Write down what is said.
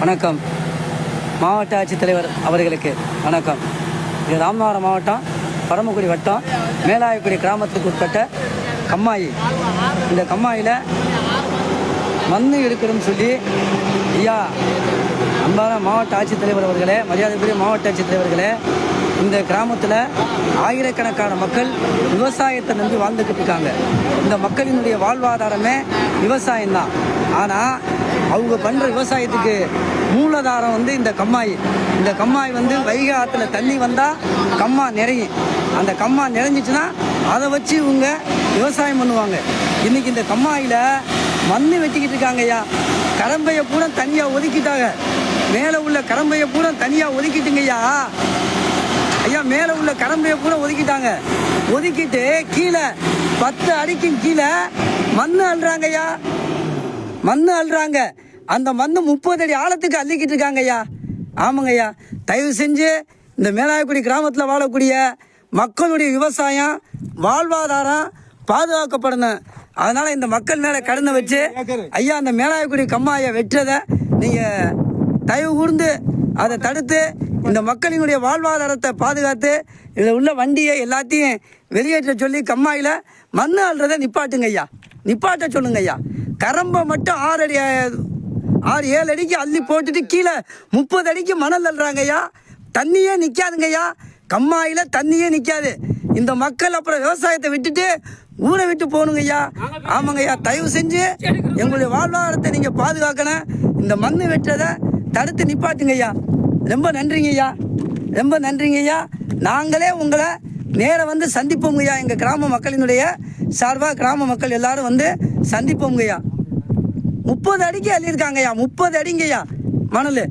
வணக்கம். மாவட்ட ஆட்சித்தலைவர் அவர்களுக்கு வணக்கம். இது ராமநாதபுரம் மாவட்டம் பரமக்குடி வட்டம் மேலாயக்குடி கிராமத்துக்கு உட்பட்ட கம்மாயி. இந்த கம்மாயில் மண் எடுக்கணும்னு சொல்லி ஐயா அன்பான மாவட்ட ஆட்சித்தலைவர் அவர்களே, மரியாதைக்குரிய மாவட்ட ஆட்சித்தலைவர்களே, இந்த கிராமத்தில் ஆயிரக்கணக்கான மக்கள் விவசாயத்தை நம்பி வாழ்ந்துக்கிட்டு இருக்காங்க. இந்த மக்களினுடைய வாழ்வாதாரமே விவசாயம்தான். ஆனால் அவங்க பண்ணுற விவசாயத்துக்கு மூலதாரம் இந்த கம்மாய். இந்த கம்மாய் வைகை ஆற்றுல தண்ணி வந்தால் கம்மா நிறையும். அந்த கம்மா நிறைஞ்சிச்சுன்னா அதை வச்சு இவங்க விவசாயம் பண்ணுவாங்க. இன்றைக்கி இந்த கம்மாயில் மண் வெட்டிக்கிட்டு இருக்காங்க ஐயா. கரம்பையை பூரா தனியாக ஒதுக்கிட்டாங்க. மேலே உள்ள கரம்பையை பூரா தனியாக ஒதுக்கிட்டுங்க ஐயா. ஐயா மேலே உள்ள கரம்பையை பூரா ஒதுக்கிட்டாங்க. ஒதுக்கிட்டு கீழே 10 அடிக்கும் கீழே மண் அள்ளுறாங்க ஐயா. மண் அள்ளுறாங்க. அந்த மண் 30 அடி ஆழத்துக்கு அள்ளிக்கிட்டு இருக்காங்க ஐயா. ஆமாங்க ஐயா. தயவு செஞ்சு இந்த மேலாயக்குடி கிராமத்தில் வாழக்கூடிய மக்களுடைய விவசாயம் வாழ்வாதாரம் பாதுகாக்கப்படணும். அதனால் இந்த மக்கள் மேலே கடனை வச்சு ஐயா அந்த மேலாயக்குடி கம்மாயை வெட்டுறதை நீங்கள் தயவு கூர்ந்து அதை தடுத்து இந்த மக்களினுடைய வாழ்வாதாரத்தை பாதுகாத்து இதில் உள்ள வண்டியை எல்லாத்தையும் வெளியேற்ற சொல்லி கம்மாயில் மண் அள்ளுறதை நிப்பாட்டுங்க ஐயா. நிப்பாட்ட சொல்லுங்க ஐயா. கரம்பை மட்டும் 6-7 அடிக்கு அள்ளி போட்டுட்டு கீழே 30 அடிக்கு மணல் அள்ளுறாங்க ஐயா. தண்ணியே நிற்காதுங்க ஐயா. கம்மாயில் தண்ணியே நிற்காது. இந்த மக்கள் அப்புறம் விவசாயத்தை விட்டுட்டு ஊரை விட்டு போகணுங்க ஐயா. ஆமாங்க ஐயா. தயவு செஞ்சு எங்களுடைய வாழ்வாதாரத்தை நீங்கள் பாதுகாக்கணும். இந்த மண் வெட்டுறதை தடுத்து நிப்பாட்டுங்க ஐயா. ரொம்ப நன்றிங்க ஐயா. ரொம்ப நன்றிங்க ஐயா. நாங்களே உங்களை நேர சந்திப்போங்க ஐயா. எங்கள் கிராம மக்களினுடைய சார்பாக கிராம மக்கள் எல்லாரும் சந்திப்போங்க ஐயா. 30 அடிக்கு அள்ளியிருக்காங்க ஐயா. 30 அடிங்க ஐயா மணல்.